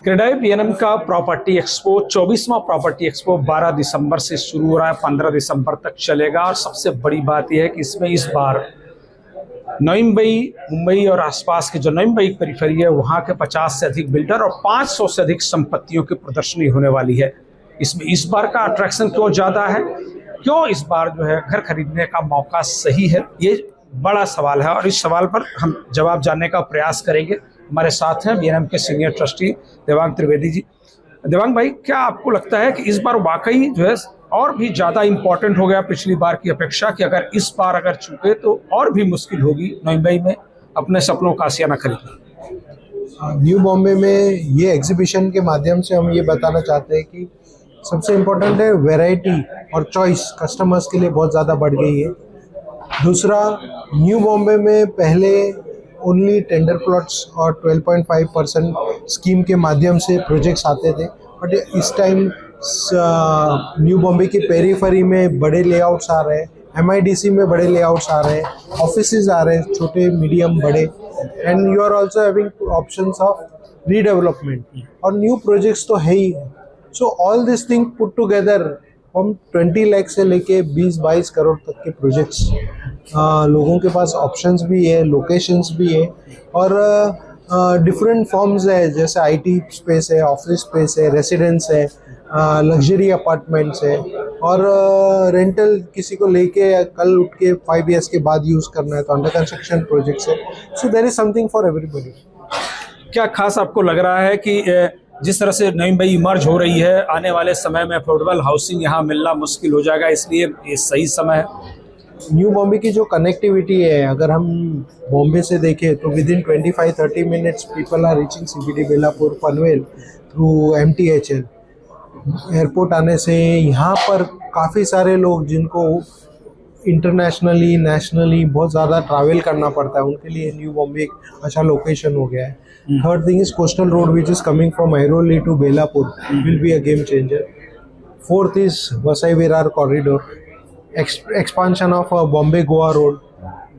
CREDAI BNM का property expo 24वां property expo 12 दिसंबर से शुरू हो रहा है, 15 दिसंबर तक चलेगा। और सबसे बड़ी बात यह है कि इसमें इस बार नवी मुंबई और आसपास के जो नवी मुंबई परिफेरी है वहाँ के 50 से अधिक बिल्डर और 500 से अधिक संपत्तियों की प्रदर्शनी होने वाली है। इसमें इस बार का अट्रैक्शन क्यों ज़्यादा है, क्यों इस बार जो है घर खरीदने का मौका सही है, ये बड़ा सवाल है और इस सवाल पर हम जवाब जानने का प्रयास करेंगे। हमारे साथ हैं बीएनएम के सीनियर ट्रस्टी देवांग त्रिवेदी जी। देवांग भाई, क्या आपको लगता है कि इस बार वाकई जो है और भी ज़्यादा इम्पोर्टेंट हो गया पिछली बार की अपेक्षा, कि अगर इस बार अगर चूके तो और भी मुश्किल होगी मुंबई में अपने सपनों का आशियाना खरीदना? न्यू बॉम्बे में ये एग्जीबिशन के माध्यम से हम ये बताना चाहते हैं कि सबसे इम्पोर्टेंट है वैरायटी और चॉइस कस्टमर्स के लिए बहुत ज़्यादा बढ़ गई है। दूसरा, न्यू बॉम्बे में पहले ओनली टेंडर प्लॉट्स और 12.5% स्कीम के माध्यम से प्रोजेक्ट्स आते थे, बट इस टाइम न्यू बॉम्बे की पेरीफेरी में बड़े लेआउट्स आ रहे हैं, MIDC में बड़े लेआउट्स आ रहे हैं, ऑफिसेज आ रहे हैं, छोटे मीडियम बड़े, and you are also having options of redevelopment और न्यू प्रोजेक्ट्स तो है ही है। So all this thing put together हम 20 लाख से लेके 20-22 करोड़ तक के प्रोजेक्ट्स लोगों के पास ऑप्शंस भी है, लोकेशंस भी है और डिफरेंट फॉर्म्स है, जैसे IT स्पेस है, ऑफिस स्पेस है, रेसिडेंस है, लग्जरी अपार्टमेंट्स है और रेंटल किसी को लेके कल उठ के 5 years के बाद यूज़ करना है तो अंडर कंस्ट्रक्शन प्रोजेक्ट्स है। So there is something for everybody. क्या खास आपको लग रहा है कि जिस तरह से नई मुंबई इमर्ज हो रही है, आने वाले समय में अफोर्डेबल हाउसिंग यहाँ मिलना मुश्किल हो जाएगा, इसलिए ये सही समय है? न्यू बॉम्बे की जो कनेक्टिविटी है, अगर हम बॉम्बे से देखें तो within 25-30 minutes people are reaching CBD Belapur Panvel through MTHL। Airport आने से यहाँ पर काफ़ी सारे लोग जिनको इंटरनेशनली नेशनली बहुत ज़्यादा ट्रैवल करना पड़ता है, उनके लिए न्यू बॉम्बे एक अच्छा लोकेशन हो गया है। Third thing is coastal road which is coming from Airoli to Belapur will be a game changer. Fourth is Vasai Virar corridor, expansion of Bombay Goa road,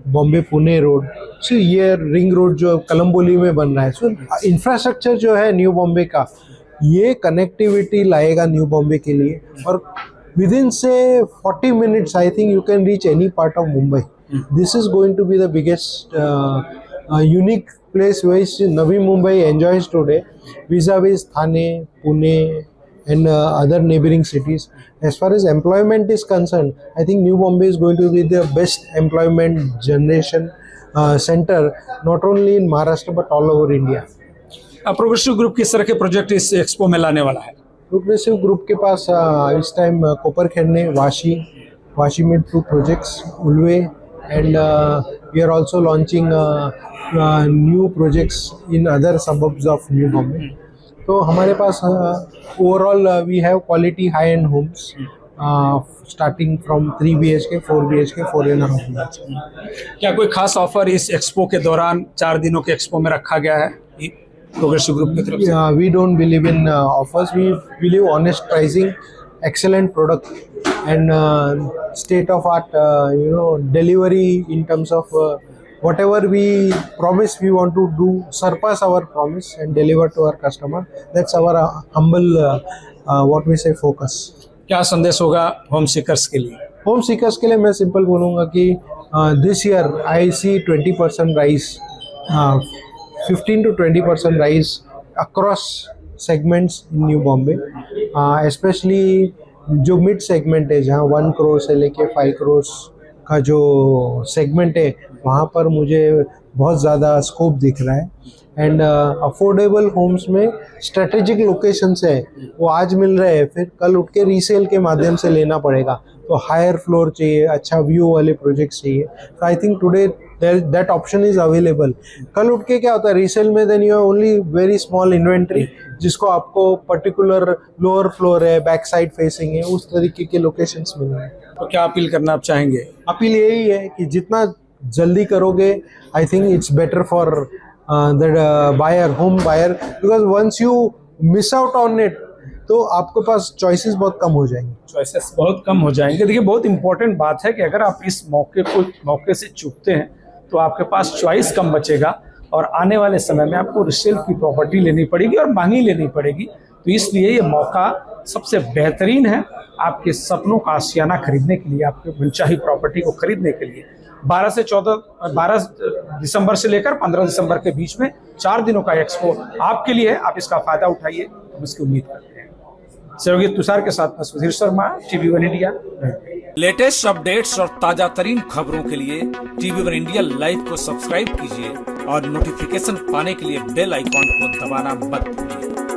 Bombay Pune road, so ये रिंग रोड जो कलम्बोली में बन रहा है। सो इंफ्रास्ट्रक्चर जो है न्यू बॉम्बे का, ये कनेक्टिविटी लाएगा न्यू बॉम्बे के लिए और विद इन से 40 minutes I think you can reach any part of Mumbai. This is going to be the biggest unique place which Navi Mumbai enjoys today vis-a-vis Thane, Pune and other neighboring cities. As far as employment is concerned, I think New Bombay is going to be the best employment generation center, not only in Maharashtra but all over India. Progressive group किस तरह के project इस expo में लाने वाला है? Progressive group के पास इस टाइम कोपर खेड़ने, वाशी में 2 projects, Ulwe, and we are also launching new projects in other suburbs of New Bombay. तो हमारे पास overall we have quality high-end homes starting from 3 BHK, 4 BHK, 4.5 BHK. क्या कोई खास ऑफर इस एक्सपो के दौरान 4 दिनों के एक्सपो में रखा गया है प्रोग्रेसिव ग्रुप की तरफ से? We don't believe in offers. We believe honest pricing, excellent product and state of art delivery in terms of whatever we promise, we want to do surpass our promise and deliver to our customer. That's our humble what we say focus. क्या संदेश होगा home seekers के लिए? Home seekers के लिए मैं simple बोलूँगा कि this year I see 20% rise, 15 to 20% rise across segments in New Bombay, especially जो मिड सेगमेंट है जहाँ 1 crore से लेके 5 crore का जो सेगमेंट है वहाँ पर मुझे बहुत ज़्यादा स्कोप दिख रहा है। एंड अफोर्डेबल होम्स में स्ट्रेटेजिक लोकेशंस है वो आज मिल रहे हैं, फिर कल उठ के रीसेल के माध्यम से लेना पड़ेगा, तो हायर फ्लोर चाहिए, अच्छा व्यू वाले प्रोजेक्ट चाहिए। तो I think today that option is available. कल उठ के क्या होता है रीसेल में, then you have only very small inventory जिसको आपको पर्टिकुलर लोअर फ्लोर है, बैक साइड फेसिंग है, उस तरीके के लोकेशंस मिल रहे हैं। तो क्या अपील करना आप चाहेंगे? अपील यही है कि जितना जल्दी करोगे I think it's better for the buyer, home buyer, because once you miss out on it तो आपके पास चॉइसेस बहुत कम हो जाएंगे। देखिए, बहुत इंपॉर्टेंट बात है कि अगर आप इस मौके से चूकते हैं तो आपके पास चॉइस कम बचेगा और आने वाले समय में आपको रिसेल की प्रॉपर्टी लेनी पड़ेगी और महंगी लेनी पड़ेगी। तो इसलिए ये मौका सबसे बेहतरीन है आपके सपनों का आशियाना खरीदने के लिए, आपके मनचाही प्रॉपर्टी को खरीदने के लिए। 12 दिसंबर से लेकर 15 दिसंबर के बीच में 4 दिनों का एक्सपो आपके लिए है। आप इसका फायदा उठाइए, हम इसकी उम्मीद करते हैं। सहयोगी तुषार के साथ मैं Sudhir Sharma, TV1 India. Latest updates और ताजा तरीन खबरों के लिए TV1 इंडिया लाइव को सब्सक्राइब कीजिए और नोटिफिकेशन पाने के लिए बेल आइकॉन को दबाना मत भूलिए।